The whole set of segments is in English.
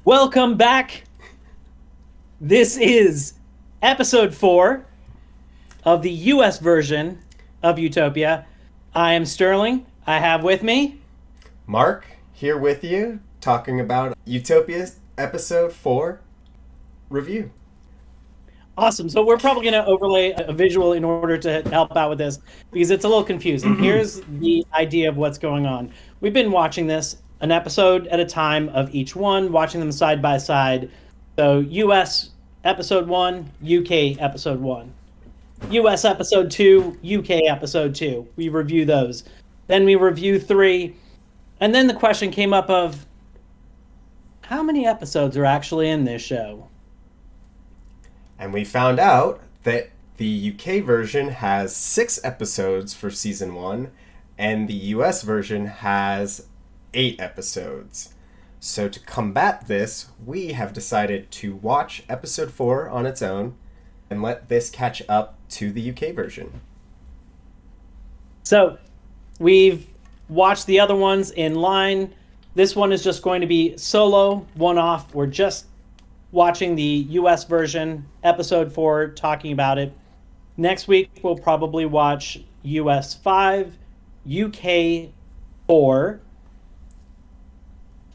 Welcome back. This is episode 4 of the US version of Utopia. I am Sterling. I have with me. Mark, here with you, talking about Utopia episode 4 review. Awesome. So we're probably going to overlay a visual in order to help out with this because it's a little confusing. Here's the idea of what's going on. We've been watching this an episode at a time of each one, watching them side by side. So US episode 1, UK episode 1. US episode 2, UK episode 2. We review those. Then we review 3. And then the question came up of how many episodes are actually in this show? And we found out that the UK version has 6 episodes for season 1, and the US version has 8 episodes. So to combat this, we have decided to watch episode 4 on its own and let this catch up to the UK version. So we've watched the other ones in line. This one is just going to be solo, one-off. We're just watching the US version, episode 4, talking about it. Next week, we'll probably watch US 5, UK 4.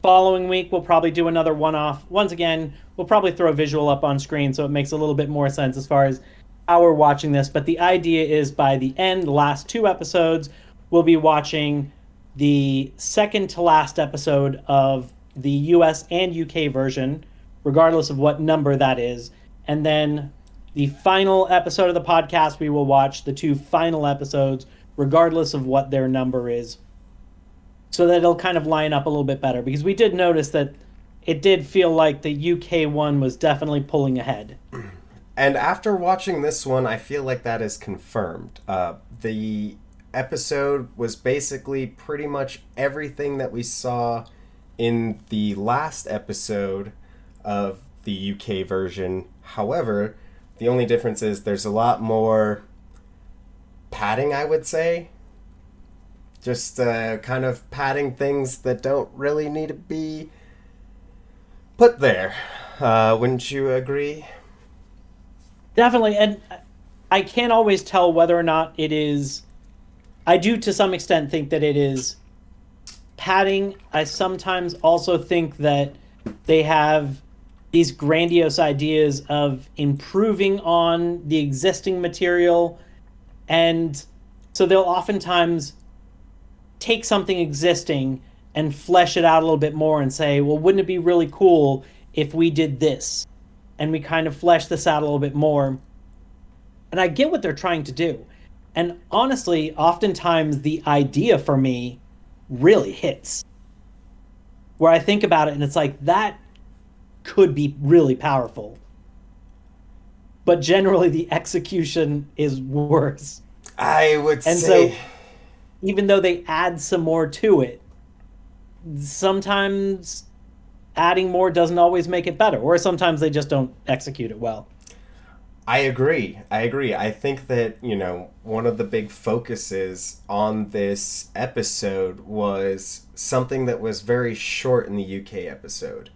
Following week, we'll probably do another one-off. Once again, we'll probably throw a visual up on screen so it makes a little bit more sense as far as how we're watching this. But the idea is by the end, the last 2 episodes, we'll be watching the second to last episode of the US and UK version, regardless of what number that is. And then the final episode of the podcast, we will watch the 2 final episodes, regardless of what their number is, so that it'll kind of line up a little bit better. Because we did notice that it did feel like the UK one was definitely pulling ahead. And after watching this one, I feel like that is confirmed. The episode was basically pretty much everything that we saw in the last episode of the UK version. However, the only difference is there's a lot more padding, I would say. Just kind of padding things that don't really need to be put there. Wouldn't you agree? Definitely. And I can't always tell whether or not it is... I do, to some extent, think that it is padding. I sometimes also think that they have these grandiose ideas of improving on the existing material. And so they'll oftentimes take something existing and flesh it out a little bit more and say, well, wouldn't it be really cool if we did this? And we kind of flesh this out a little bit more. And I get what they're trying to do. And honestly, oftentimes the idea for me really hits. Where I think about it and it's like, that could be really powerful. But generally the execution is worse. I would And say... so even though they add some more to it, sometimes adding more doesn't always make it better, or sometimes they just don't execute it well. I agree. I think that, one of the big focuses on this episode was something that was very short in the UK episode.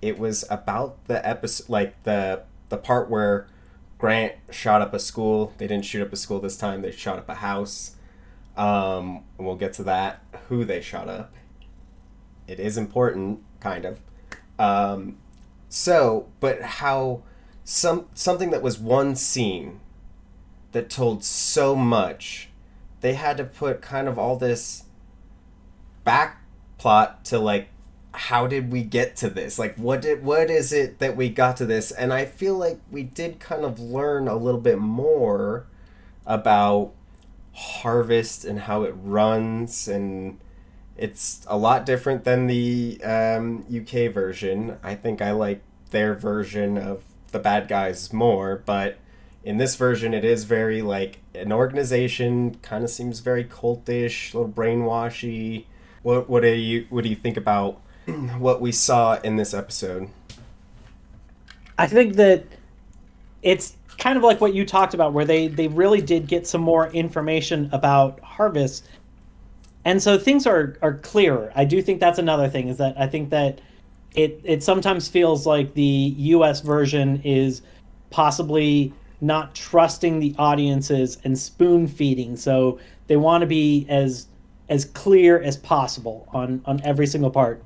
It was about the episode, like the part where Grant shot up a school. They didn't shoot up a school this time. They shot up a house. We'll get to that, who they shot up. It is important, kind of. But how something that was one scene that told so much, they had to put kind of all this back plot to, like, how did we get to this? Like, what is it that we got to this? And I feel like we did kind of learn a little bit more about Harvest and how it runs, and it's a lot different than the UK version. I think I like their version of the bad guys more, but in this version it is very like an organization, kind of seems very cultish, a little brainwashy. What do you think about what we saw in this episode? I think that it's kind of like what you talked about, where they really did get some more information about Harvest. And so things are clearer. I do think that's another thing, is that I think that it sometimes feels like the US version is possibly not trusting the audiences and spoon feeding. So they want to be as clear as possible on every single part.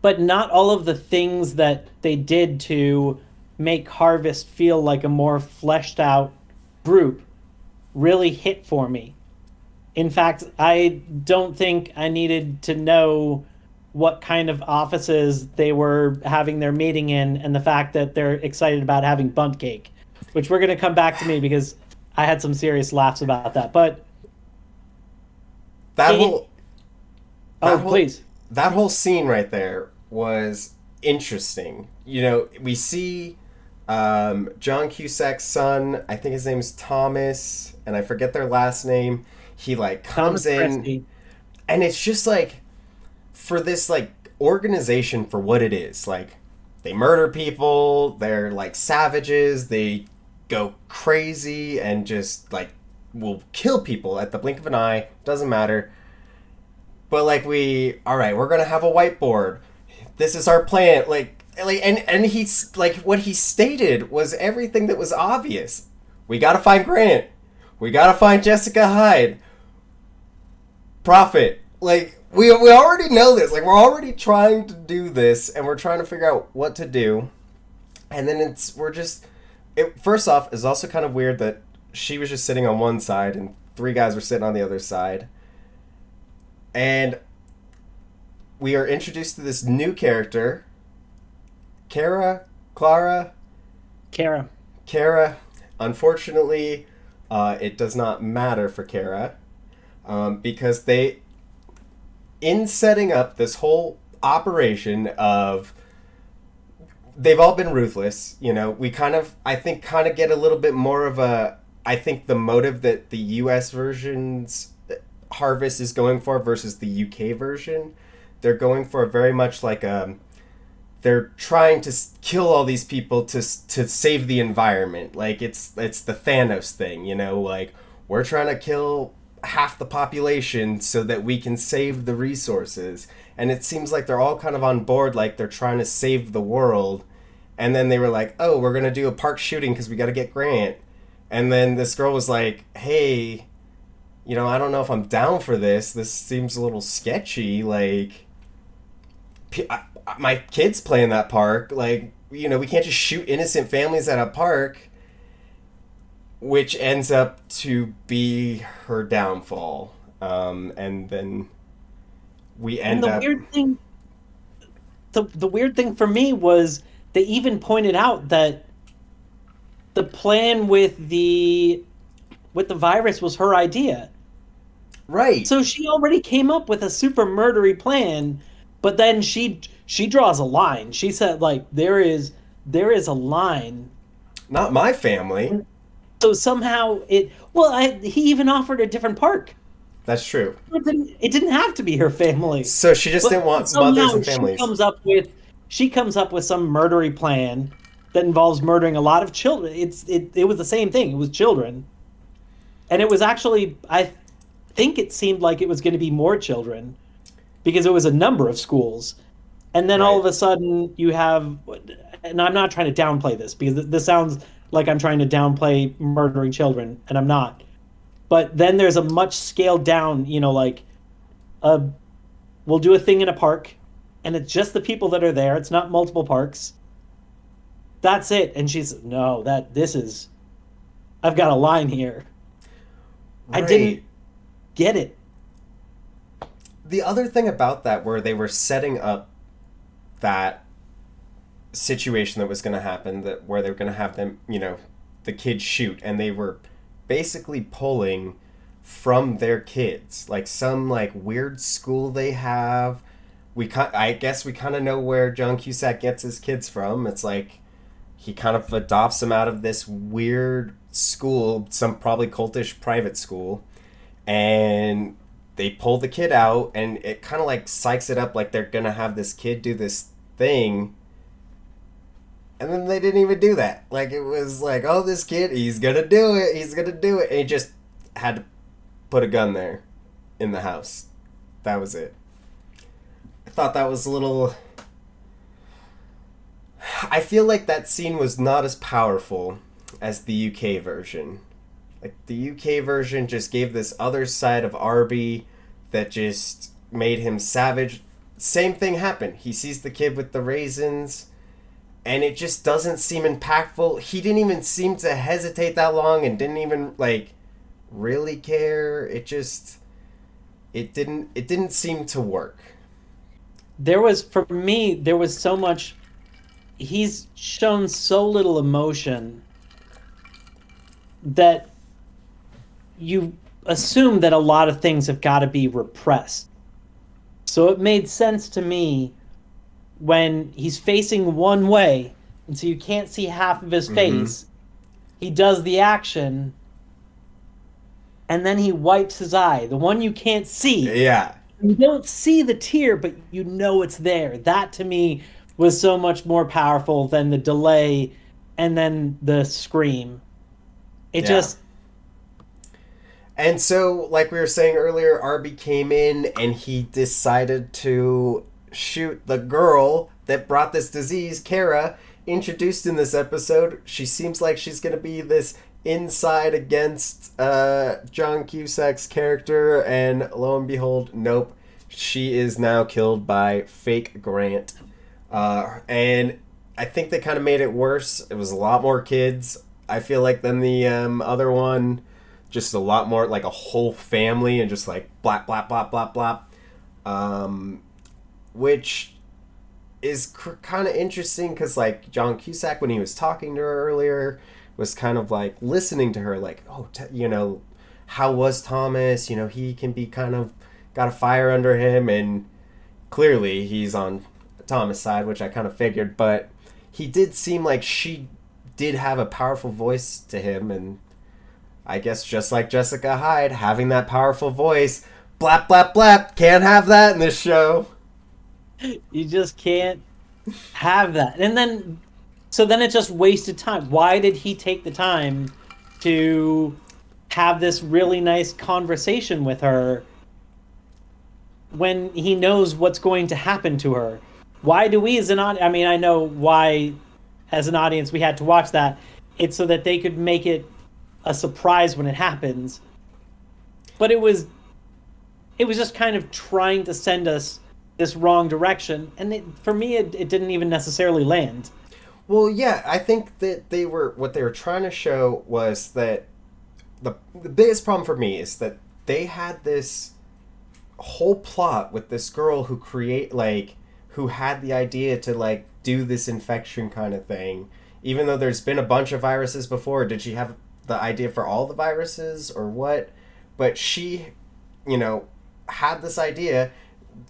But not all of the things that they did to make Harvest feel like a more fleshed out group really hit for me. In fact, I don't think I needed to know what kind of offices they were having their meeting in and the fact that they're excited about having bunt cake, which we're going to come back to me because I had some serious laughs about that. But That it, whole that oh, whole please. that whole scene right there was interesting. You know, we see John Cusack's son. I think his name's Thomas, and I forget their last name. He like Thomas comes in, Presti. and it's just like for this like organization for what it is. Like they murder people. They're like savages. They go crazy and just like will kill people at the blink of an eye. Doesn't matter. But like all right, we're gonna have a whiteboard. This is our plan. And he's like what he stated was everything that was obvious. We gotta find Grant. We gotta find Jessica Hyde. Profit. Like we already know this. Like we're already trying to do this, and we're trying to figure out what to do. And then we're just. First off, is also kind of weird that she was just sitting on one side and three guys were sitting on the other side. And we are introduced to this new character, Clara. Kara. Kara. Unfortunately, it does not matter for Kara because in setting up this whole operation of, they've all been ruthless. You know, we I think, get a little bit more of I think the motive that the U.S. version's Harvest is going for versus the UK version. They're going for very much like they're trying to kill all these people to save the environment. Like it's the Thanos thing, you know, like we're trying to kill half the population so that we can save the resources. And it seems like they're all kind of on board, like they're trying to save the world. And then they were like, "Oh, we're going to do a park shooting cuz we got to get Grant." And then this girl was like, "Hey, you know, I don't know if I'm down for this. This seems a little sketchy. Like, my kids play in that park. Like, you know, we can't just shoot innocent families at a park," which ends up to be her downfall. And then we And end up. the weird thing for me was they even pointed out that the plan with the virus was her idea. Right. So she already came up with a super murdery plan, but then she draws a line. She said like there is a line. Not my family. So somehow he even offered a different park. That's true. It didn't have to be her family. So she just didn't But want mothers somehow and families. she comes up with some murdery plan that involves murdering a lot of children. It was the same thing. It was children. And it was actually I think it seemed like it was going to be more children because it was a number of schools. And then all Right. of a sudden you have, and I'm not trying to downplay this because this sounds like I'm trying to downplay murdering children, and I'm not. But then there's a much scaled down, like uh, we'll do a thing in a park, and it's just the people that are there. It's not multiple parks. That's it. And she's no, I've got a line here. I didn't Right. get it. The other thing about that, where they were setting up that situation that was going to happen, that where they were going to have them, the kids shoot, and they were basically pulling from their kids, like some like weird school they have. I guess we kind of know where John Cusack gets his kids from. It's like he kind of adopts them out of this weird school, some probably cultish private school, and they pull the kid out, and it kind of like psychs it up like they're gonna have this kid do this thing, and then they didn't even do that. Like it was like, oh, this kid, he's gonna do it, and he just had to put a gun there in the house. That was it. I thought that was a little I feel like that scene was not as powerful as the UK version. Like the UK version just gave this other side of Arby that just made him savage. Same thing happened. He sees the kid with the raisins and it just doesn't seem impactful. He didn't even seem to hesitate that long and didn't even like really care. It didn't seem to work. For me, there was so much. He's shown so little emotion that you assume that a lot of things have got to be repressed. So it made sense to me when he's facing one way, and so you can't see half of his face. He does the action, and then he wipes his eye, the one you can't see. Yeah. You don't see the tear, but you know it's there. That to me was so much more powerful than the delay and then the scream. It Yeah. just And so, like we were saying earlier, Arby came in and he decided to shoot the girl that brought this disease, Kara, introduced in this episode. She seems like she's going to be this inside against John Cusack's character, and lo and behold, nope. She is now killed by fake Grant. And I think they kind of made it worse. It was a lot more kids, I feel like, than the other one. Just a lot more, like a whole family, and just like blap, blap, blap, blap, blap. Which is kind of interesting because, like, John Cusack, when he was talking to her earlier, was kind of like listening to her, like, oh, how was Thomas? He can be kind of got a fire under him, and clearly he's on Thomas' side, which I kind of figured, but he did seem like she did have a powerful voice to him, and I guess just like Jessica Hyde, having that powerful voice, blap, blap, blap, can't have that in this show. you just can't have that. And then so then it just wasted time. Why did he take the time to have this really nice conversation with her when he knows what's going to happen to her? Why do we as an audience, I mean, I know why as an audience we had to watch that. It's so that they could make it a surprise when it happens. But it was just kind of trying to send us this wrong direction, and for me it didn't even necessarily land. Well, yeah, I think that what they were trying to show was that the biggest problem for me is that they had this whole plot with this girl who had the idea to like do this infection kind of thing, even though there's been a bunch of viruses before. Did she have the idea for all the viruses or what? But she, had this idea.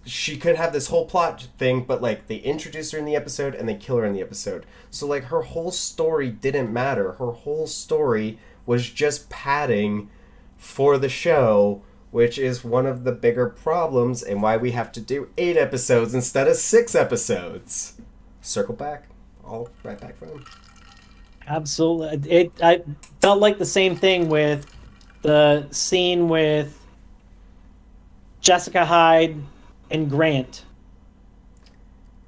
She could have this whole plot thing, but like they introduce her in the episode and they kill her in the episode. So like her whole story didn't matter. Her whole story was just padding for the show, which is one of the bigger problems and why we have to do 8 episodes instead of 6 episodes. Circle back. All right back for them. Absolutely. I felt like the same thing with the scene with Jessica Hyde and Grant,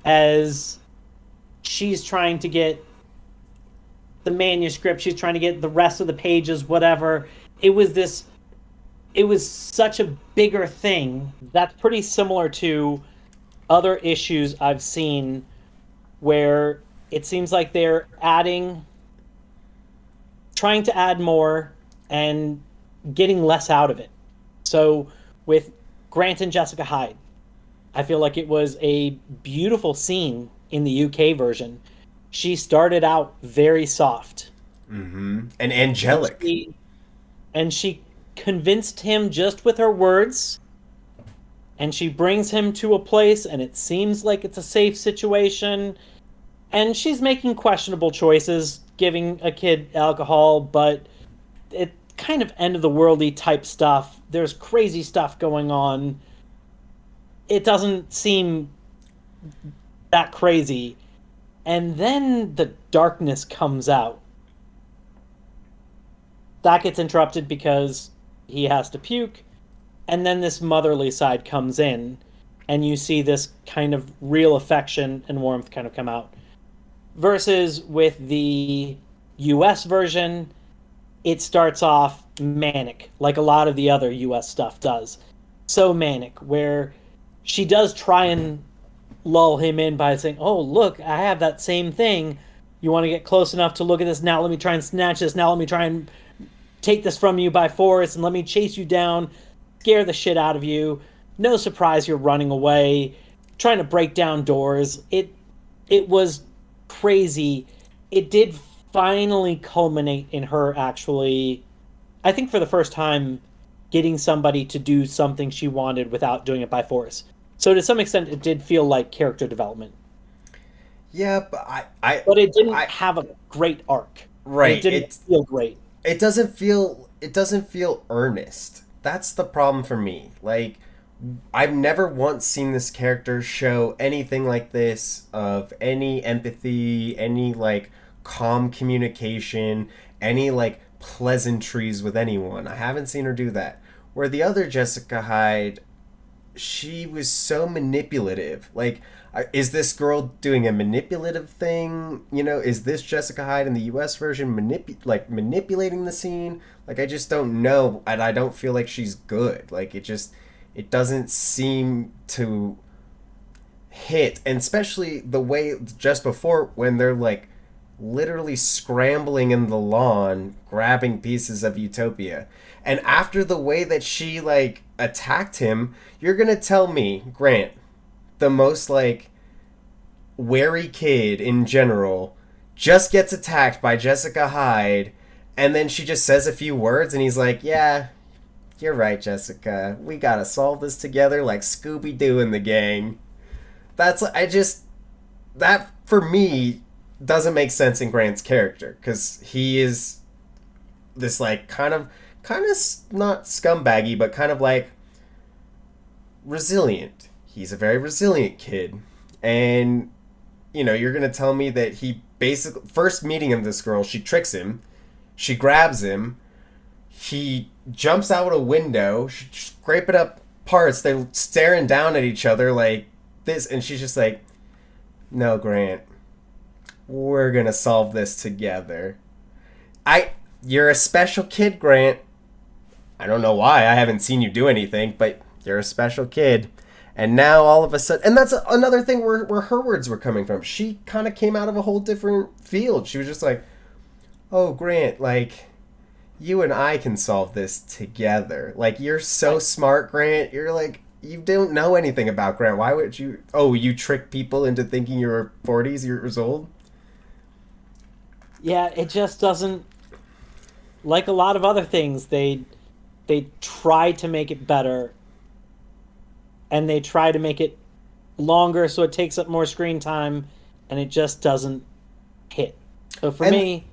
as she's trying to get the manuscript, she's trying to get the rest of the pages, whatever. It was such a bigger thing. That's pretty similar to other issues I've seen where it seems like they're trying to add more and getting less out of it. So with Grant and Jessica Hyde, I feel like it was a beautiful scene in the UK version. She started out very soft. Mm-hmm. And angelic. And she convinced him just with her words. And she brings him to a place, and it seems like it's a safe situation. And she's making questionable choices, giving a kid alcohol, but it kind of end of the worldy type stuff. There's crazy stuff going on. It doesn't seem that crazy. And then the darkness comes out. That gets interrupted because he has to puke. And then this motherly side comes in. And you see this kind of real affection and warmth kind of come out. versus with the US version, it starts off manic, like a lot of the other US stuff does. So manic, where she does try and lull him in by saying, "Oh, look, I have that same thing. You want to get close enough to look at this? Now let me try and snatch this. Now let me try and take this from you by force and let me chase you down, scare the shit out of you. No surprise you're running away, trying to break down doors." It was crazy. It did finally culminate in her actually, I think for the first time, getting somebody to do something she wanted without doing it by force. So to some extent, it did feel like character development, Yeah, but but it didn't I have a great arc, and it right. didn't feel great. It doesn't feel earnest. That's the problem for me. Like, I've never once seen this character show anything like this of any empathy, any like calm communication, any like pleasantries with anyone. I haven't seen her do that. Where the other Jessica Hyde, she was so manipulative. Like, is this girl doing a manipulative thing? Is this Jessica Hyde in the U.S. version manipulating the scene? Like, I just don't know, and I don't feel like she's good. Like, it doesn't seem to hit, and especially the way just before when they're like literally scrambling in the lawn grabbing pieces of Utopia. And after the way that she like attacked him, you're going to tell me, Grant, the most like wary kid in general, just gets attacked by Jessica Hyde, and then she just says a few words and he's like, "Yeah, you're right, Jessica. We got to solve this together like Scooby-Doo and the gang." That's I just that for me doesn't make sense in Grant's character, cuz he is this like kind of not scumbaggy, but kind of like resilient. He's a very resilient kid. And you're going to tell me that he basically first meeting of this girl, she tricks him. She grabs him. He jumps out a window, scraping up parts. They're staring down at each other like this, and she's just like, "No, Grant, we're gonna solve this together." You're a special kid, Grant. I don't know why. I haven't seen you do anything, but you're a special kid. And now all of a sudden, and that's another thing where her words were coming from. She kind of came out of a whole different field. She was just like, "Oh, Grant, like, you and I can solve this together. Like, you're so smart, Grant. You're like, you don't know anything about Grant. Why would you? Oh, you trick people into thinking you're 40s years old?" Yeah, it just doesn't, like a lot of other things, they try to make it better, and they try to make it longer so it takes up more screen time, and it just doesn't hit. So for And me,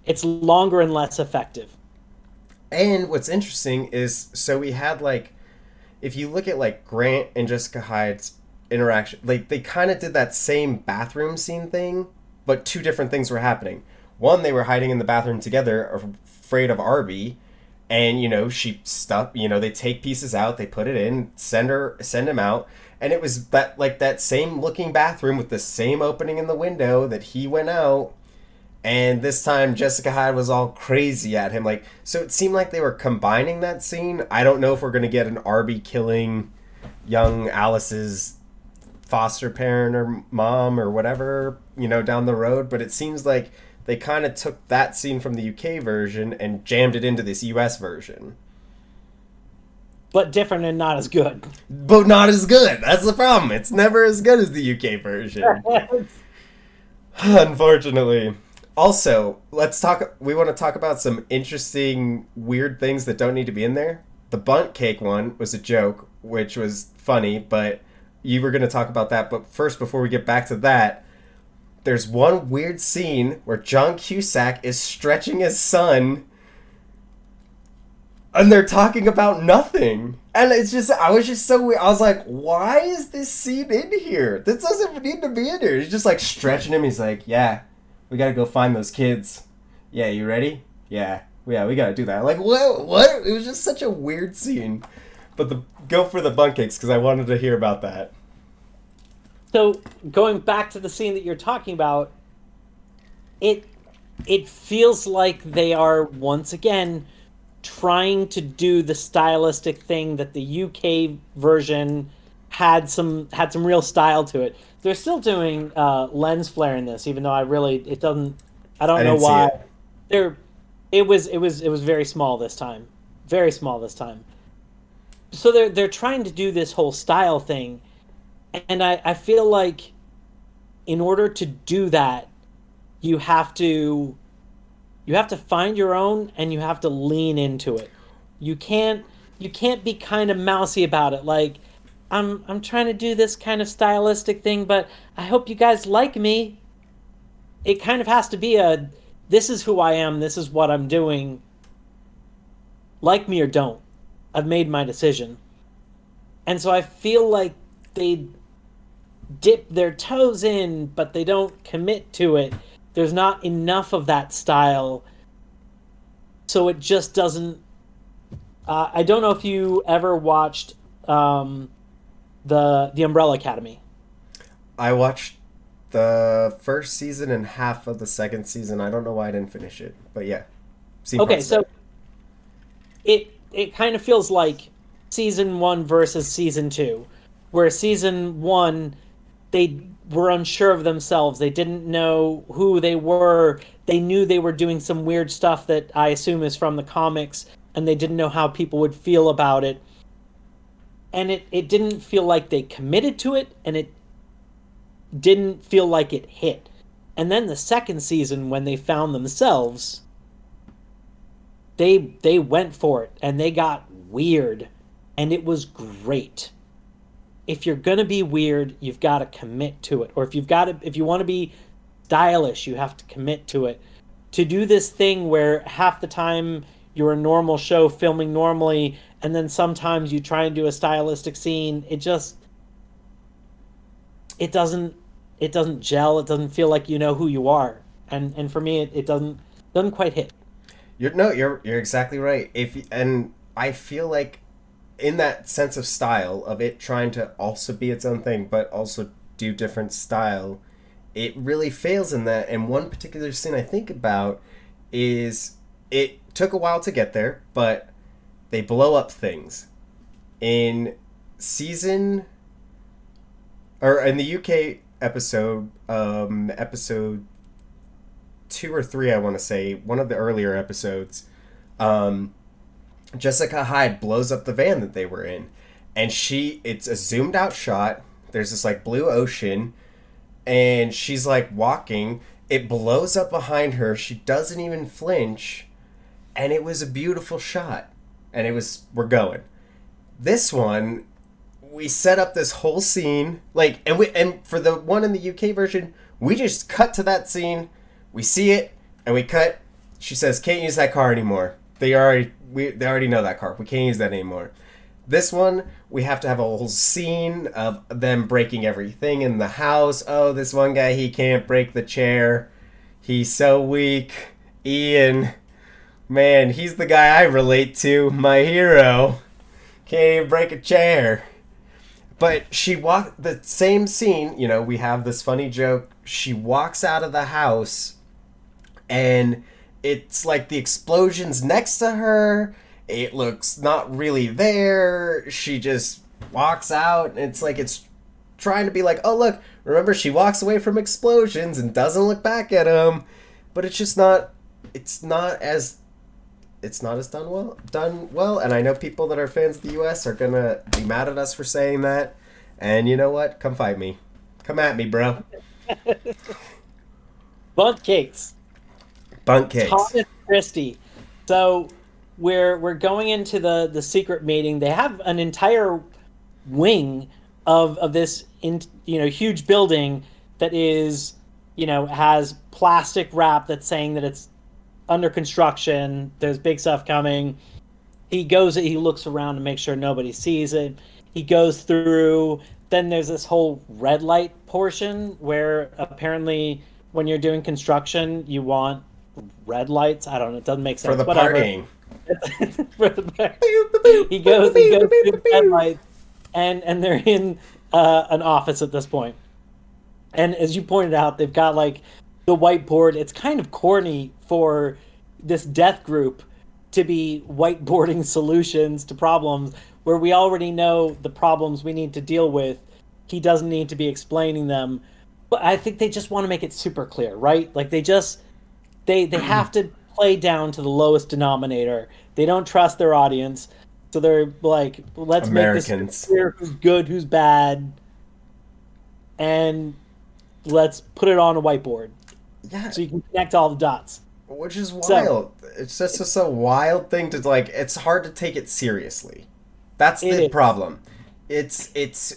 it's longer and less effective. and what's interesting is, so we had like, if you look at like Grant and Jessica Hyde's interaction, like they kind of did that same bathroom scene thing, but two different things were happening. One, they were hiding in the bathroom together, afraid of Arby, and she stuck. They take pieces out, they put it in, send him out, and it was that same looking bathroom with the same opening in the window that he went out. And this time Jessica Hyde was all crazy at him. Like, so it seemed like they were combining that scene. I don't know if we're going to get an Arby killing young Alice's foster parent or mom or whatever, down the road. But it seems like they kind of took that scene from the UK version and jammed it into this US version. But different and not as good. But not as good. That's the problem. It's never as good as the UK version. Unfortunately. Also, we want to talk about some interesting, weird things that don't need to be in there. The bunt cake one was a joke, which was funny, but you were going to talk about that. But first, before we get back to that, there's one weird scene where John Cusack is stretching his son, and they're talking about nothing. And I was just so weird. I was like, why is this scene in here? This doesn't need to be in here. He's just like stretching him. He's like, "Yeah, we gotta go find those kids. Yeah, you ready? Yeah, we gotta do that." Like, what? It was just such a weird scene. But go for the bun cakes, because I wanted to hear about that. So going back to the scene that you're talking about, it it feels like they are once again trying to do the stylistic thing that the UK version had some real style to it. They're still doing lens flare in this, even though it doesn't. I I don't know didn't see why. it. There, it was very small this time, very small this time. So they're trying to do this whole style thing, and I feel like in order to do that, you have to you have to find your own and you have to lean into it. You can't you can't be kind of mousy about it. Like I'm trying to do this kind of stylistic thing, but I hope you guys like me. It kind of has to be a this is who I am, this is what I'm doing. Like me or don't. I've made my decision. And so I feel like they dip their toes in, but they don't commit to it. There's not enough of that style, so it just doesn't. I don't know if you ever watched the Umbrella Academy. I watched the first season and half of the second season. I don't know why I didn't finish it, but yeah, seen Okay, parts of so it. it kind of feels like season one versus season two, where season one they were unsure of themselves. They didn't know who they were. They knew they were doing some weird stuff that I assume is from the comics, and they didn't know how people would feel about it. And it didn't feel like they committed to it, and it didn't feel like it hit. And then the second season, when they found themselves, they went for it and they got weird, and it was great. If you're gonna be weird, you've got to commit to it. Or if you want to be stylish, you have to commit to it. To do this thing where half the time you're a normal show filming normally, and then sometimes you try and do a stylistic scene, it doesn't it doesn't gel. It doesn't feel like you know who you are, and for me, it doesn't quite hit. You're no, you're exactly right. If and I feel like in that sense of style of it trying to also be its own thing, but also do different style, it really fails in that. And one particular scene I think about is it took a while to get there, but they blow up things in season or in the UK episode, episode 2 or 3, I want to say, one of the earlier episodes. Um, Jessica Hyde blows up the van that they were in, and it's a zoomed out shot. There's this like blue ocean, and she's like walking. It blows up behind her. She doesn't even flinch, and it was a beautiful shot. And we're going. This one, we set up this whole scene, like, and for the one in the UK version, we just cut to that scene. We see it, and we cut. She says, "Can't use that car anymore. They already know that car. We can't use that anymore." This one, we have to have a whole scene of them breaking everything in the house. Oh, this one guy, he can't break the chair. He's so weak. Ian, man, he's the guy I relate to. My hero. Can't even break a chair. But she walked the same scene, we have this funny joke. She walks out of the house, and it's like the explosion's next to her. It looks not really there. She just walks out. It's like it's trying to be like, oh look, remember she walks away from explosions and doesn't look back at them. But it's just not. It's not as done well. And I know people that are fans of the U.S. are gonna be mad at us for saying that. And you know what? Come fight me. Come at me, bro. Bunt cakes. Bunk cakes. Thomas Christie. So we're going into the secret meeting. They have an entire wing of this huge building that is has plastic wrap that's saying that it's under construction. There's big stuff coming. He looks around to make sure nobody sees it. He goes through. Then there's this whole red light portion where apparently when you're doing construction, you want red lights. I don't know. It doesn't make sense. For the Whatever. partying. He goes through red lights, and they're in an office at this point. And as you pointed out, they've got like the whiteboard. It's kind of corny for this death group to be whiteboarding solutions to problems where we already know the problems we need to deal with. He doesn't need to be explaining them. But I think they just want to make it super clear, right? Like they have to play down to the lowest denominator. They don't trust their audience. So they're like, let's make this Americans. clear who's good, who's bad, and let's put it on a whiteboard Yeah, so you can connect all the dots. which is So wild. It's just a wild thing to like. It's hard to take it seriously. That's it the is. problem. It's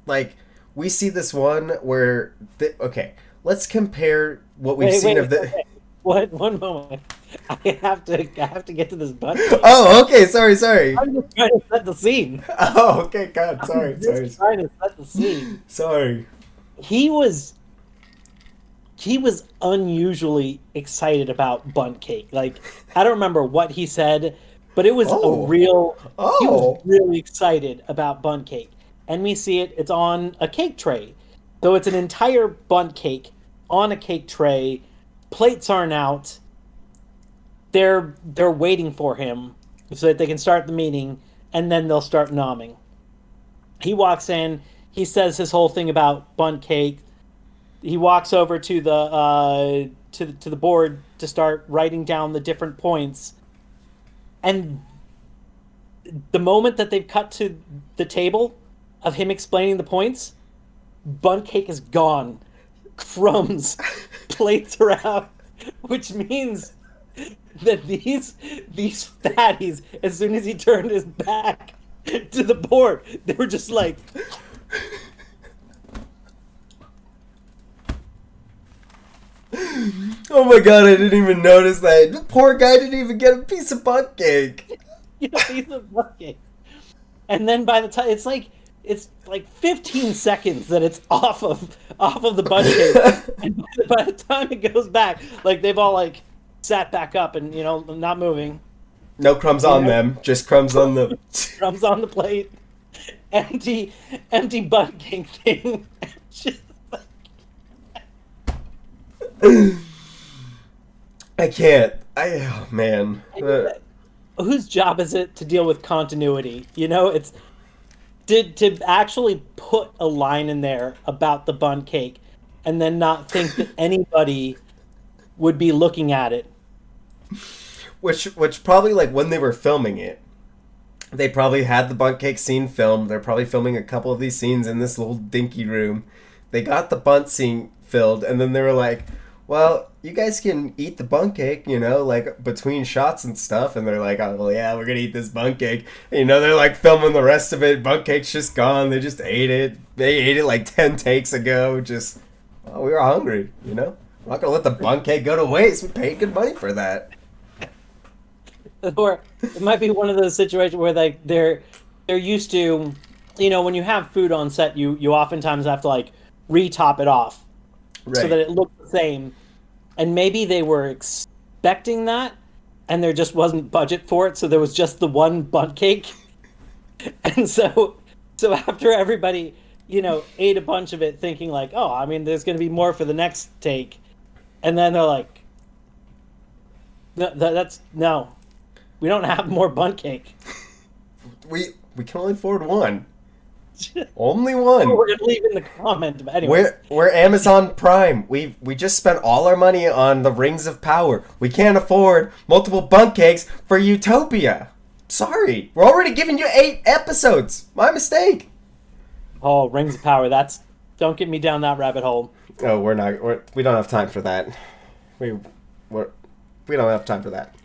like we see this one where okay, let's compare what we've Wait, seen wait, of the. okay. One moment. I have to get to this button. Oh, okay. Sorry. I'm just trying to set the scene. Oh, okay. God, I'm sorry. just trying to set the scene. Sorry. He was he was unusually excited about bunt cake. Like I don't remember what he said, but it was a Oh. real he was Oh. really excited about bunt cake. And we see it, it's on a cake tray. So it's an entire bunt cake on a cake tray. Plates aren't out. They're waiting for him so that they can start the meeting and then they'll start nomming. He walks in, he says his whole thing about bunt cake. He walks over to the board to start writing down the different points. And the moment that they've cut to the table of him explaining the points, bunt cake is gone. Crumbs, plates are out, which means that these fatties, as soon as he turned his back to the board, they were just like, Oh my god, I didn't even notice that. The poor guy didn't even get a piece of butt cake. you know, he's a bucket. And then by the time it's like 15 seconds that it's off of the butt cake, and by the time it goes back, like they've all like sat back up and not moving. No crumbs on them, just crumbs on the. Crumbs on the plate, empty butt cake thing. Just I can't. Oh man. whose job is it to deal with continuity? It's to actually put a line in there about the bun cake and then not think that anybody would be looking at it. Which probably like when they were filming it, they probably had the bunt cake scene filmed. They're probably filming a couple of these scenes in this little dinky room. They got the bunt scene filled, and then they were like, well, you guys can eat the bunt cake, like between shots and stuff. And they're like, oh, well, yeah, we're going to eat this bunt cake. And, they're like filming the rest of it. Bunt cake's just gone. They just ate it. They ate it like 10 takes ago. Just, well, we were hungry, We're not going to let the bunt cake go to waste. We paid good money for that. Or it might be one of those situations where they're used to, when you have food on set, you oftentimes have to like re-top it off so that it looks the same. And maybe they were expecting that, and there just wasn't budget for it, so there was just the one bunt cake. And so after everybody, ate a bunch of it, thinking like, oh, I mean, there's going to be more for the next take, and then they're like, no, no, we don't have more bunt cake. We can only afford one. Only one. We're gonna leave in the comment. But anyways, We're Amazon Prime. We just spent all our money on the Rings of Power. We can't afford multiple bunt cakes for Utopia. Sorry, we're already giving you 8 episodes. My mistake. oh, Rings of Power. Don't get me down that rabbit hole. Oh, we don't have time for that. We don't have time for that.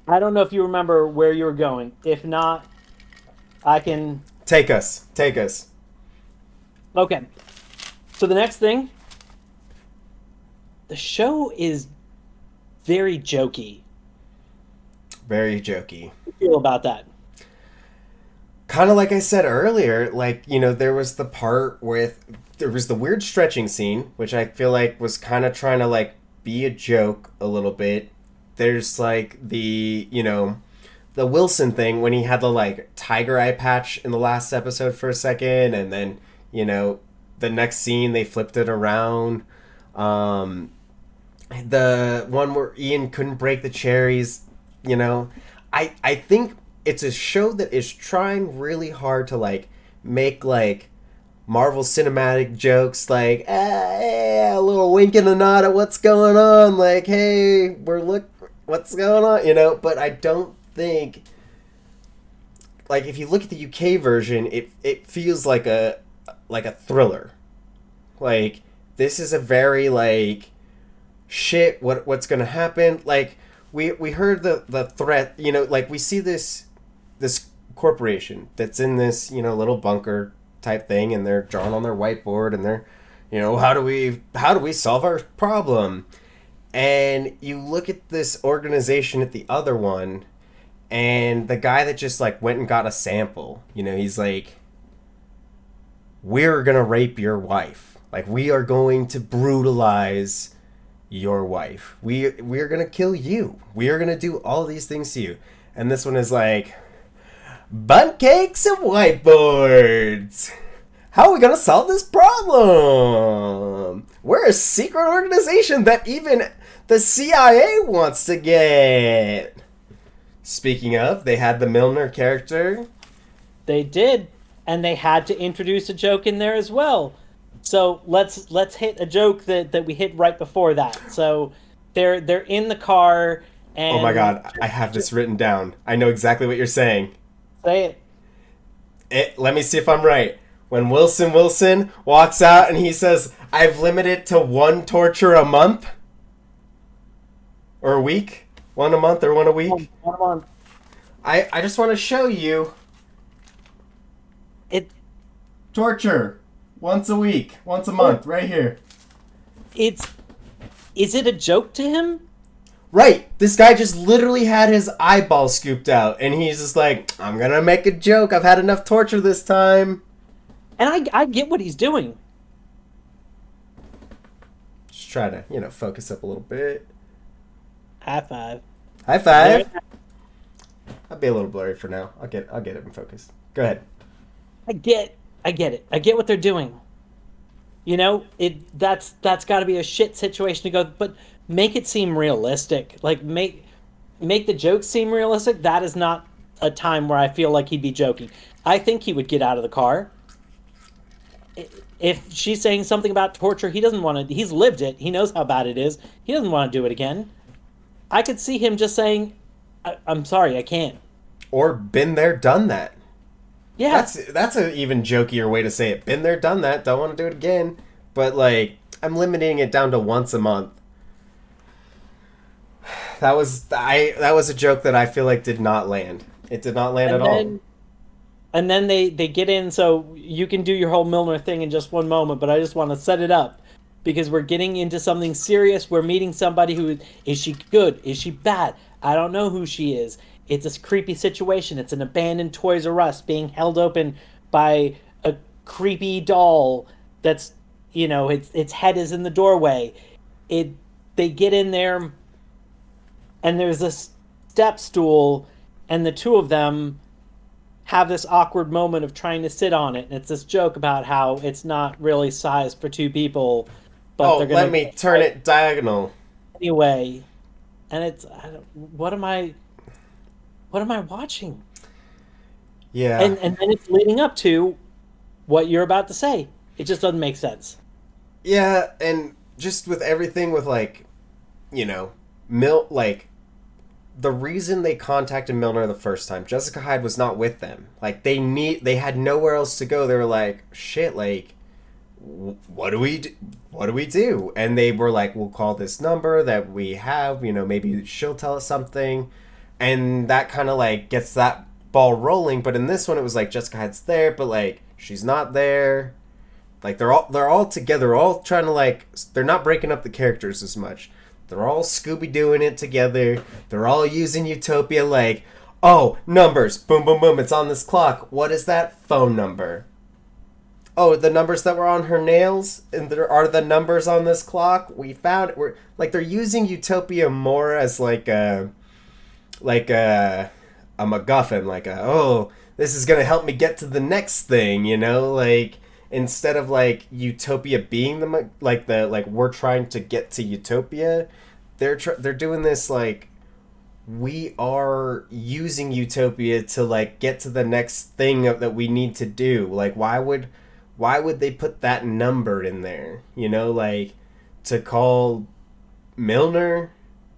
I don't know if you remember where you were going. If not, I can. Take us. Okay. So the next thing, the show is very jokey. Very jokey. How do you feel about that? Kind of like I said earlier, like, there was the part there was the weird stretching scene, which I feel like was kind of trying to like be a joke a little bit. There's like the Wilson thing when he had the like tiger eye patch in the last episode for a second, and then the next scene they flipped it around. the one where Ian couldn't break the cherries, you know. I think it's a show that is trying really hard to like make like Marvel cinematic jokes, like a little wink and a nod at what's going on, like hey, we're look what's going on, you know. But I don't think, like, if you look at the UK version, it feels like a thriller. Like, this is a very like shit, what's gonna happen. Like, we heard the threat, you know, like we see this corporation that's in this, you know, little bunker type thing, and they're drawn on their whiteboard, and they're, you know, how do we solve our problem. And you look at this organization at the other one, and the guy that just like went and got a sample, you know, he's like, we're gonna rape your wife, like we are going to brutalize your wife, we're gonna kill you, we are gonna do all these things to you. And this one is like, bunt cakes and whiteboards, how are we gonna solve this problem? We're a secret organization that even the CIA wants to get. Speaking of, they had the Milner character. They did, and they had to introduce a joke in there as well. So let's hit a joke that we hit right before that. So they're in the car and Oh my god, I have this written down. I know exactly what you're saying. say it. Let me see if I'm right. When Wilson walks out and he says, I've limited to one torture a month? Or a week? One a month or one a week? Hold on. I just want to show you. It Torture. Once a week. Once a month. Right here. it's is it a joke to him? Right. This guy just literally had his eyeball scooped out. And he's just like, I'm going to make a joke. I've had enough torture this time. And I get what he's doing. Just try to, you know, focus up a little bit. High five. High five. I'll be a little blurry for now. I'll get it in focus. Go ahead. I get it. I get what they're doing. You know, that's got to be a shit situation to go, but make it seem realistic. Like make the jokes seem realistic. That is not a time where I feel like he'd be joking. I think he would get out of the car. If she's saying something about torture, he doesn't want to. He's lived it. He knows how bad it is. He doesn't want to do it again. I could see him just saying, I'm sorry, I can't. Or been there, done that. Yeah. That's an even jokier way to say it. Been there, done that. Don't want to do it again. But like, I'm limiting it down to once a month. That was a joke that I feel like did not land. It did not land at all. And then they get in, so you can do your whole Milner thing in just one moment, but I just want to set it up because we're getting into something serious. We're meeting somebody who, is she good? Is she bad? I don't know who she is. It's a creepy situation. It's an abandoned Toys R Us being held open by a creepy doll that's, you know, its head is in the doorway. They get in there and there's a step stool and the two of them have this awkward moment of trying to sit on it, and it's this joke about how it's not really sized for two people, but they're gonna let me turn it diagonal anyway. And it's what am I watching? Yeah. And then it's leading up to what you're about to say. It just doesn't make sense. Yeah, and just with everything with like, you know, like the reason they contacted Milner the first time, Jessica Hyde was not with them. Like they had nowhere else to go. They were like, shit, like what do we do? And they were like, we'll call this number that we have, you know, maybe she'll tell us something. And that kind of like gets that ball rolling. But in this one it was like Jessica Hyde's there, but like she's not there. Like they're all together, all trying to like, they're not breaking up the characters as much. They're all Scooby-Dooing it together. They're all using Utopia like, oh, numbers. Boom, boom, boom. It's on this clock. What is that phone number? Oh, the numbers that were on her nails? And there are the numbers on this clock? We found it. We're, like, they're using Utopia more as like a MacGuffin. Like, oh, this is going to help me get to the next thing, you know? Like, instead of like Utopia being like we're trying to get to Utopia, they're doing this like we are using Utopia to like get to the next thing that we need to do. Like why would they put that number in there? You know, like to call Milner.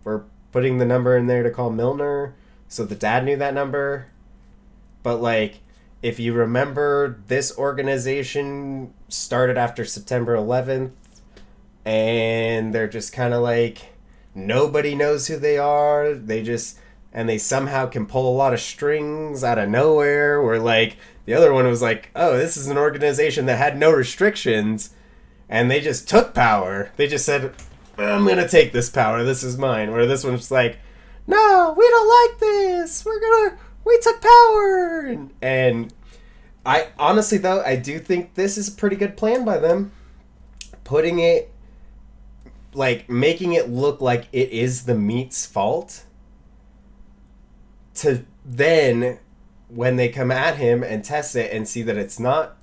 We're putting the number in there to call Milner, so the dad knew that number. But like, if you remember, this organization started after September 11th, and they're just kind of like nobody knows who they are. They somehow can pull a lot of strings out of nowhere. Where like the other one was like, oh, this is an organization that had no restrictions, and they just took power. They just said, I'm gonna take this power. This is mine. Where this one's like, no, we don't like this. We took power. And I honestly though, I do think this is a pretty good plan by them. Putting it, like making it look like it is the meat's fault. To then, when they come at him and test it and see that it's not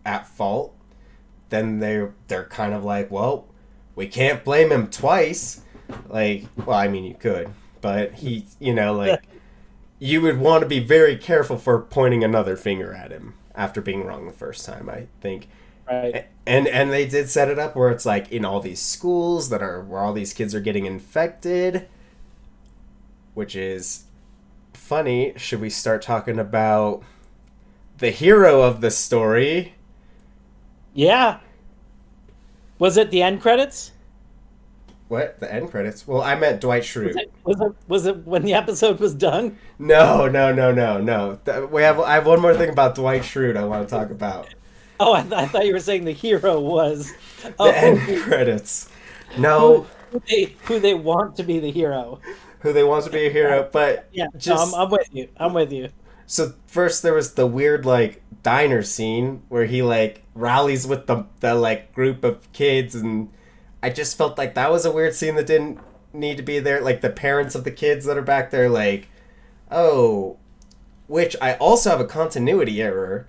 at fault, then they're kind of like, well, we can't blame him twice. Like, well, I mean, you could, but he, like, you would want to be very careful for pointing another finger at him after being wrong the first time, I think. Right. And they did set it up where it's like in all these schools where all these kids are getting infected, which is funny. Should we start talking about the hero of the story? Yeah. Was it the end credits? What? The end credits? Well, I meant Dwight Schrute. Was it when the episode was done? No. I have one more thing about Dwight Schrute I want to talk about. Oh, I thought you were saying the hero was The end credits. No. Who they want to be the hero. Who they want to be a hero, but yeah, I'm with you. So first there was the weird like diner scene where he like rallies with the like group of kids, and I just felt like that was a weird scene that didn't need to be there. Like the parents of the kids that are back there, like, oh, which I also have a continuity error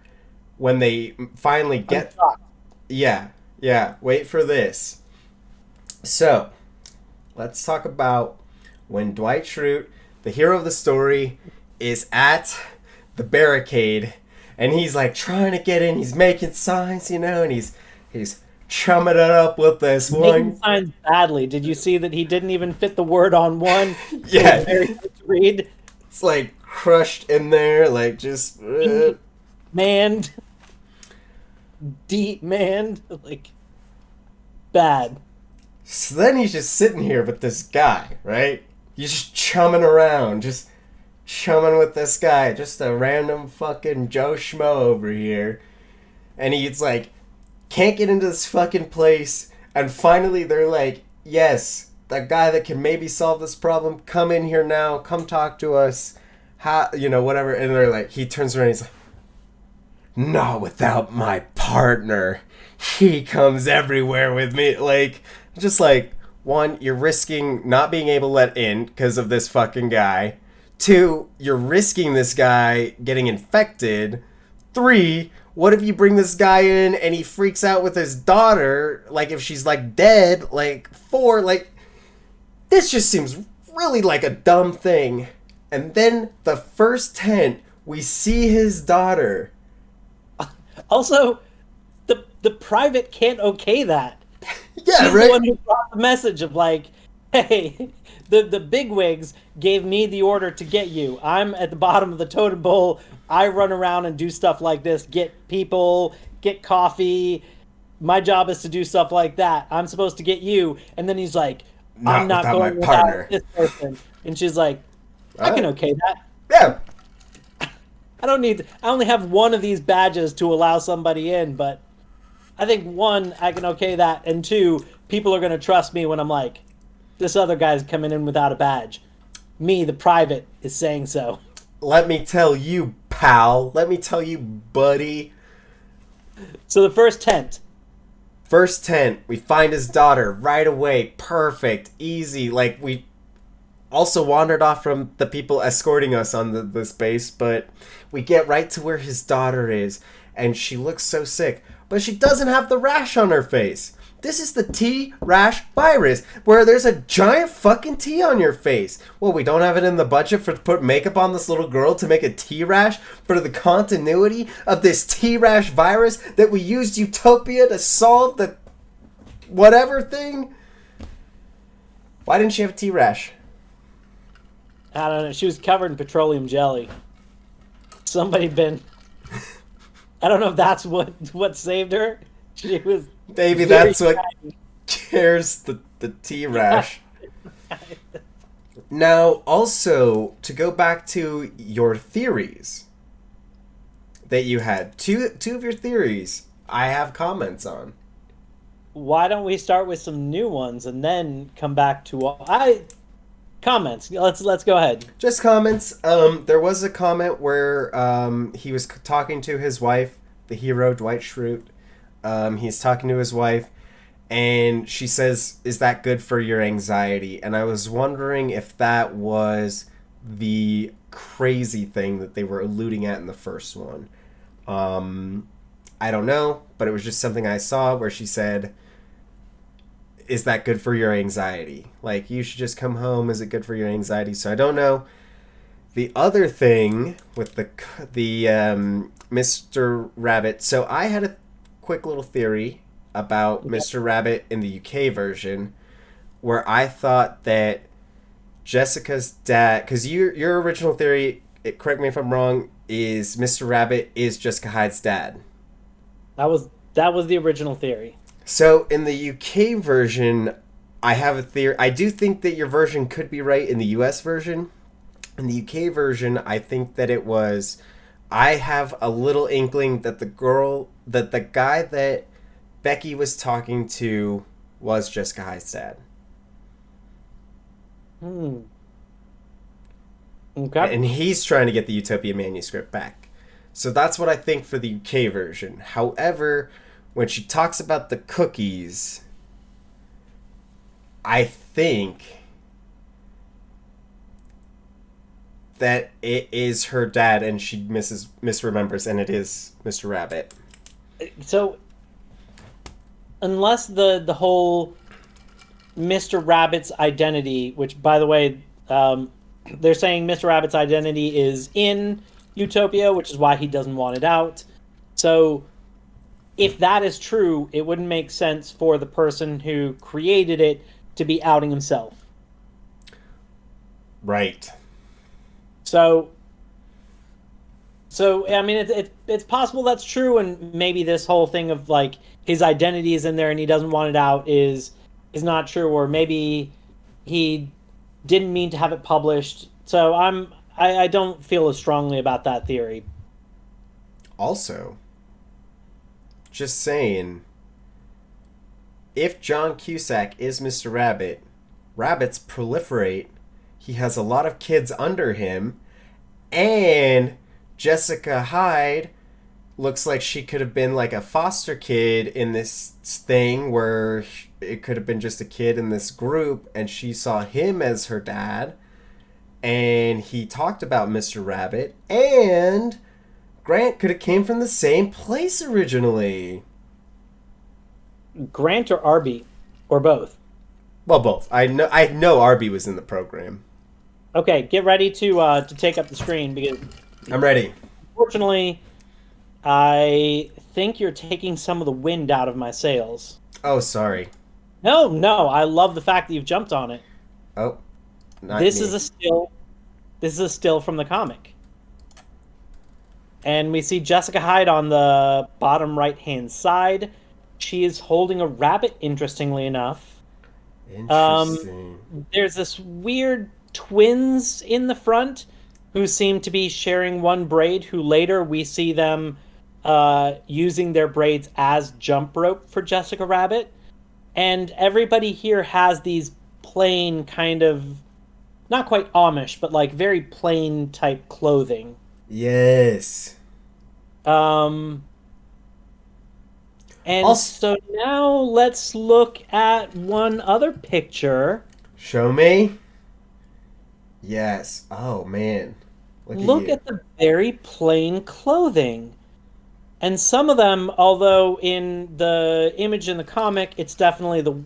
when they finally get. Yeah. Wait for this. So, let's talk about when Dwight Schrute, the hero of the story, is at the barricade, and he's like trying to get in. He's making signs, and he's chumming it up with this making one. signs badly. Did you see that he didn't even fit the word on one? Yeah, very hard to read. It's like crushed in there, like just manned, deep manned, like bad. So then he's just sitting here with this guy, right? He's just chumming around, just chumming with this guy, just a random fucking Joe Schmo over here. And he's like, can't get into this fucking place. And finally they're like, yes, the guy that can maybe solve this problem, come in here now, come talk to us. How, whatever. And they're like, he turns around and he's like, not without my partner. He comes everywhere with me. Like, just like, one, you're risking not being able to let in because of this fucking guy. Two, you're risking this guy getting infected. Three, what if you bring this guy in and he freaks out with his daughter, like if she's like dead? Like, four, like, this just seems really like a dumb thing. And then the first tent, we see his daughter. Also, the private can't okay that. Yeah, She's right? the one who brought the message of like, hey, the bigwigs gave me the order to get you. I'm at the bottom of the totem pole. I run around and do stuff like this. Get people, get coffee. My job is to do stuff like that. I'm supposed to get you. And then he's like, I'm not going without this person. And she's like, I can okay that. Yeah. I only have one of these badges to allow somebody in, but I think one, I can okay that, and two, people are going to trust me when I'm like, this other guy's coming in without a badge. Me, the private, is saying so. Let me tell you, pal. Let me tell you, buddy. So the first tent. First tent, we find his daughter right away. Perfect. Easy. Like, we also wandered off from the people escorting us on the space, but we get right to where his daughter is, and she looks so sick. but she doesn't have the rash on her face. This is the T-rash virus, where there's a giant fucking T on your face. Well, we don't have it in the budget to put makeup on this little girl to make a T-rash for the continuity of this T-rash virus that we used Utopia to solve the whatever thing. Why didn't she have a T-rash? I don't know. She was covered in petroleum jelly. Somebody been. I don't know if that's what saved her. She was. Maybe that's what cares the T-rash. Now, also, to go back to your theories that you had, two of your theories I have comments on. Why don't we start with some new ones and then come back to comments? Let's go ahead. Just comments. There was a comment where he was talking to his wife, the hero Dwight Schrute. He's talking to his wife, and she says, "Is that good for your anxiety?" And I was wondering if that was the crazy thing that they were alluding at in the first one. I don't know, but it was just something I saw where she said, "Is that good for your anxiety? Like, you should just come home. Is it good for your anxiety?" So I don't know. The other thing with the Mr. Rabbit. So I had a quick little theory about Mr. Rabbit in the UK version, where I thought that Jessica's dad, because your original theory, correct me if I'm wrong, is Mr. Rabbit is Jessica Hyde's dad. That was the original theory. So in the UK version, I have a theory. I do think that your version could be right in the US version. In the UK version, I think that it was. I have a little inkling that the guy that Becky was talking to was Jessica Hyde's dad. Okay. And he's trying to get the Utopia manuscript back. So that's what I think for the UK version. However, when she talks about the cookies, I think that it is her dad and she misremembers, and it is Mr. Rabbit. So, unless the whole Mr. Rabbit's identity, which, by the way, they're saying Mr. Rabbit's identity is in Utopia, which is why he doesn't want it out. So, if that is true, it wouldn't make sense for the person who created it to be outing himself. Right. So I mean, it's possible that's true, and maybe this whole thing of like his identity is in there and he doesn't want it out is not true, or maybe he didn't mean to have it published. So I don't feel as strongly about that theory. Also, just saying, if John Cusack is Mr. Rabbit, rabbits proliferate. He has a lot of kids under him, and Jessica Hyde looks like she could have been like a foster kid in this thing where it could have been just a kid in this group, and she saw him as her dad, and he talked about Mr. Rabbit, and Grant could have came from the same place originally. Grant or Arby, or both? Well, both. I know Arby was in the program. Okay, get ready to take up the screen, because I'm ready. unfortunately, I think you're taking some of the wind out of my sails. Oh, sorry. No, I love the fact that you've jumped on it. Oh, not This me. is a still. This is a still from the comic. And we see Jessica Hyde on the bottom right-hand side. She is holding a rabbit, interestingly enough. Interesting. There's this weird twins in the front who seem to be sharing one braid, who later we see them using their braids as jump rope for Jessica Rabbit. And everybody here has these plain kind of, not quite Amish, but like very plain type clothing. Yes. And Also, so now let's look at one other picture. show me. Yes. Oh man. Look Look you. at the very plain clothing. And some of them, although in the image in the comic, it's definitely the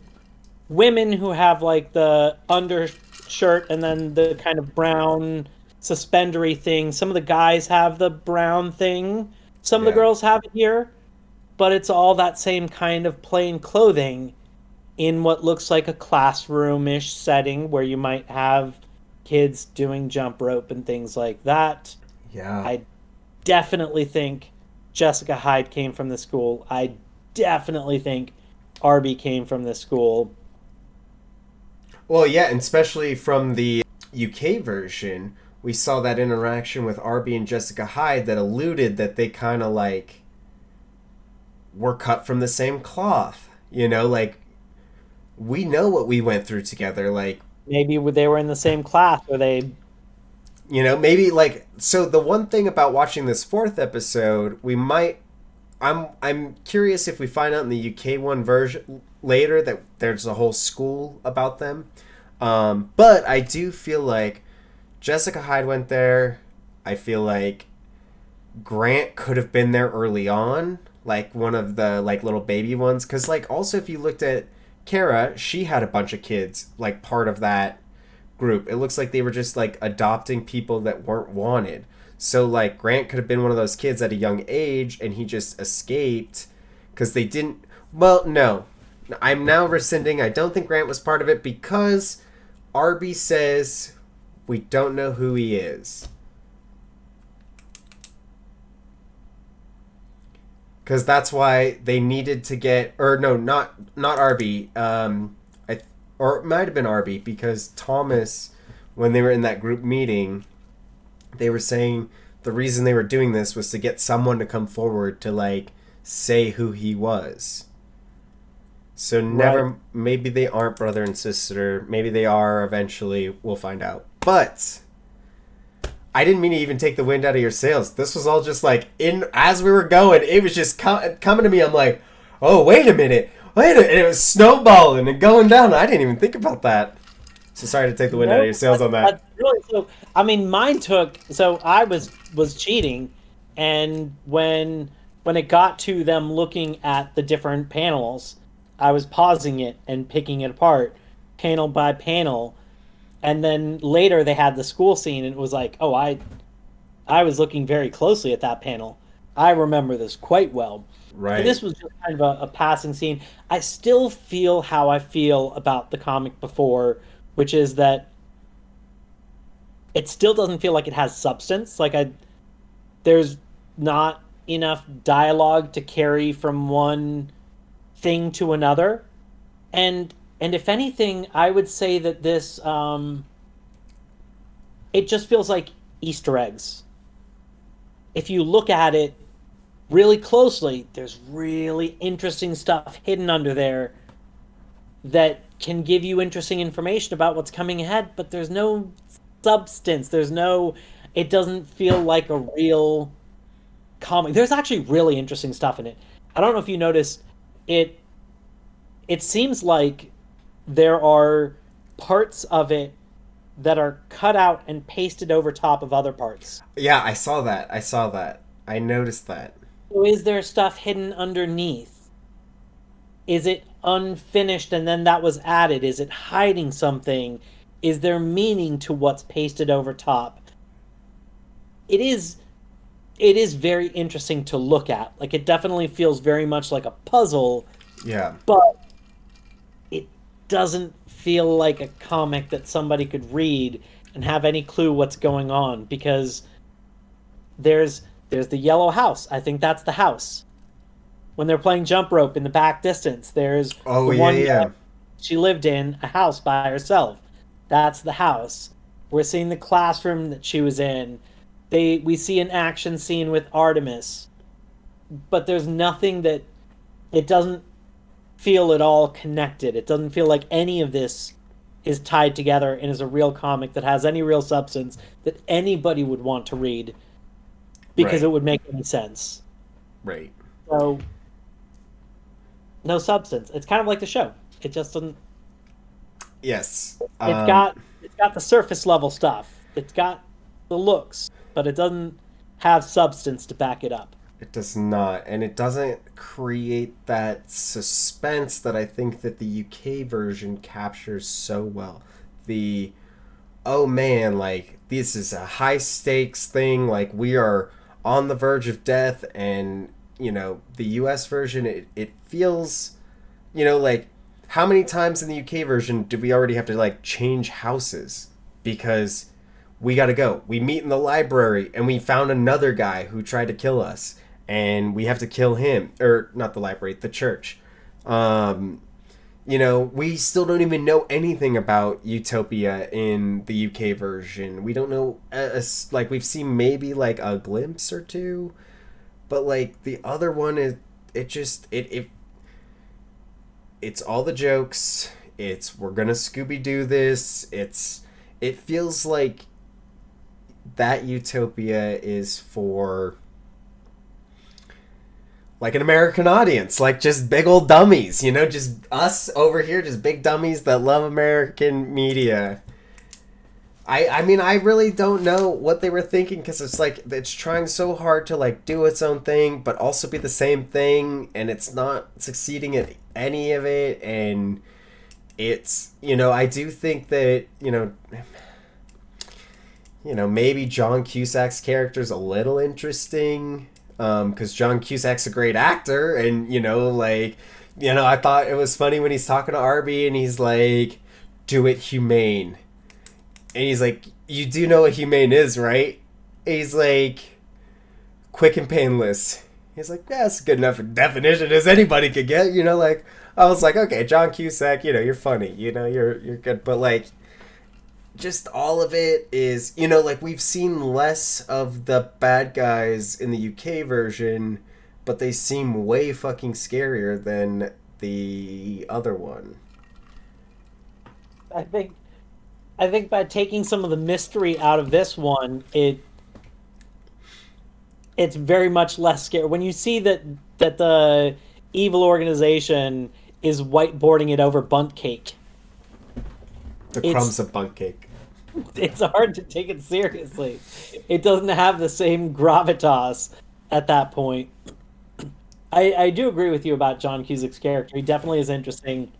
women who have like the undershirt and then the kind of brown suspendery thing. Some of the guys have the brown thing. Some of the Yeah. girls have it here, but it's all that same kind of plain clothing in what looks like a classroom-ish setting where you might have kids doing jump rope and things like that. Yeah. I definitely think Jessica Hyde came from the school. I definitely think Arby came from the school. Well, yeah, and especially from the UK version, we saw that interaction with Arby and Jessica Hyde that alluded that they kind of like were cut from the same cloth. You know, like we know what we went through together. Like, Maybe they were in the same class or they you know, maybe like so the one thing about watching this fourth episode, we might I'm curious if we find out in the UK one version later that there's a whole school about them. But I do feel like Jessica Hyde went there. I feel like Grant could have been there early on, like one of the like little baby ones. Because like also if you looked at Kara, she had a bunch of kids like part of that group. It looks like they were just like adopting people that weren't wanted. So like Grant could have been one of those kids at a young age, and he just escaped because they didn't. Well, no, I'm now rescinding. I don't think Grant was part of it because Arby says we don't know who he is. Because that's why they needed to get, or no, not Arby. Or it might have been Arby because Thomas, when they were in that group meeting, they were saying the reason they were doing this was to get someone to come forward to like say who he was. So never, right. maybe they aren't brother and sister. Maybe they are eventually. We'll find out. But I didn't mean to even take the wind out of your sails. This was all just like in as we were going. It was just coming to me. I'm like, oh wait a minute, and it was snowballing and going down. I didn't even think about that. So sorry to take the wind out of No, your sails on that. that's really so. I mean, mine took. So I was cheating, and when it got to them looking at the different panels, I was pausing it and picking it apart, panel by panel, and then later they had the school scene, and it was like, oh, I was looking very closely at that panel. I remember this quite well. And Right. this was just kind of a passing scene. I still feel how I feel about the comic before, which is that it still doesn't feel like it has substance. There's not enough dialogue to carry from one thing to another. And if anything, I would say that this it just feels like Easter eggs. If you look at it really closely, there's really interesting stuff hidden under there that can give you interesting information about what's coming ahead, but there's no substance. It doesn't feel like a real comic. There's actually really interesting stuff in it. I don't know if you noticed it. It seems like there are parts of it that are cut out and pasted over top of other parts. Yeah, I saw that. I saw that. I noticed that. So is there stuff hidden underneath? Is it unfinished and then that was added? Is it hiding something? Is there meaning to what's pasted over top? It is it is very interesting to look at. Like it definitely feels very much like a puzzle, Yeah. but it doesn't feel like a comic that somebody could read and have any clue what's going on because there's the yellow house. I think that's the house. When they're playing jump rope in the back distance, there's Oh the yeah, one yeah. she lived in a house by herself. That's the house. We're seeing the classroom that she was in. We see an action scene with Artemis, but there's nothing that it doesn't feel at all connected. It doesn't feel like any of this is tied together and is a real comic that has any real substance that anybody would want to read because it Right. would make any sense. Right. So no substance. It's kind of like the show. It just doesn't. Yes. It's got the surface level stuff. It's got the looks, but it doesn't have substance to back it up. It does not, and it doesn't create that suspense that I think that the UK version captures so well. The oh man, like this is a high stakes thing, like we are on the verge of death, and the US version, it feels, like how many times in the UK version did we already have to like change houses because we got to go. We meet in the library and we found another guy who tried to kill us and we have to kill him, or not the library, the church. Um we still don't even know anything about Utopia in the UK version. We don't know, like we've seen maybe like a glimpse or two, but like the other one is it's all the jokes. It's we're gonna Scooby Doo this. It feels like that Utopia is for like an American audience, like just big old dummies, just us over here, just big dummies that love American media. I mean, I really don't know what they were thinking because it's like it's trying so hard to like do its own thing, but also be the same thing, and it's not succeeding at any of it. And it's I do think that maybe John Cusack's character is a little interesting because John Cusack's a great actor, and I thought it was funny when he's talking to Arby and he's like, "Do it humane," and he's like, "You do know what humane is, right?" And he's like, "Quick and painless." He's like, "Yeah, that's a good enough definition as anybody could get." Like I was like, "Okay, John Cusack, you're funny, you're good," but like just all of it is, like we've seen less of the bad guys in the UK version, but they seem way fucking scarier than the other one. I think by taking some of the mystery out of this one, it's very much less scary. When you see that the evil organization is whiteboarding it over bunt cake, The crumbs of bunk cake. it's hard to take it seriously. It doesn't have the same gravitas at that point. I do agree with you about John Cusack's character. He definitely is interesting.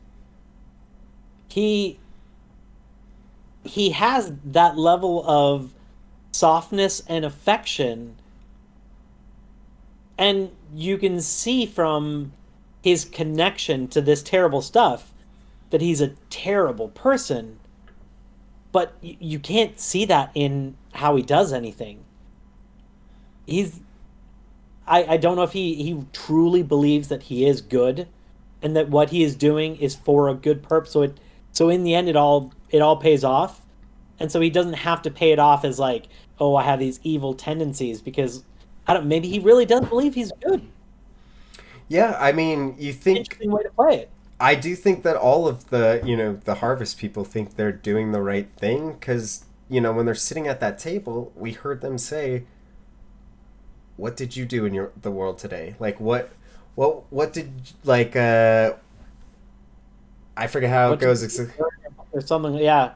He has that level of softness and affection, and you can see from his connection to this terrible stuff that he's a terrible person, but you can't see that in how he does anything. He's I don't know if he truly believes that he is good and that what he is doing is for a good purpose, so in the end it all pays off. And so he doesn't have to pay it off as like, oh, I have these evil tendencies, because I don't maybe he really does believe he's good. Yeah, I mean, you think Interesting way to play it. I do think that all of the Harvest people think they're doing the right thing because, when they're sitting at that table, we heard them say, "What did you do in the world today? Like what did like I forget how it goes Or something, yeah.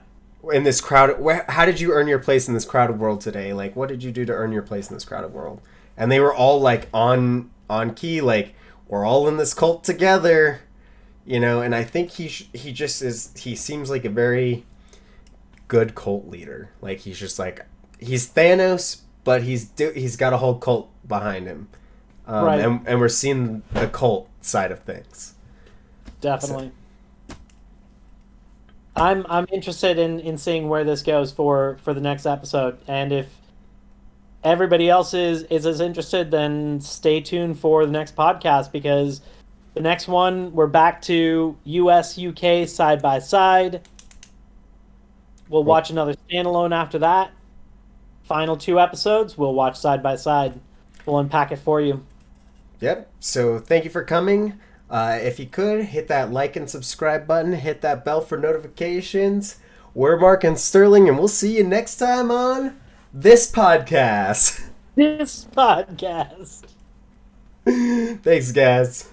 in this crowd. How did you earn your place in this crowded world today? Like what did you do to earn your place in this crowded world?" And they were all like on key, like we're all in this cult together. And I think he seems like a very good cult leader. Like he's just like he's Thanos, but he's got a whole cult behind him, Right. and we're seeing the cult side of things. Definitely. I'm interested in seeing where this goes for the next episode, and if everybody else is as interested, then stay tuned for the next podcast, because the next one we're back to US UK side by side. We'll watch another standalone after that. Final 2 episodes we'll watch side by side. We'll unpack it for you. Yep. So thank you for coming. If you could hit that like and subscribe button, hit that bell for notifications. We're Mark and Sterling, and we'll see you next time on this podcast. This podcast. Thanks, guys.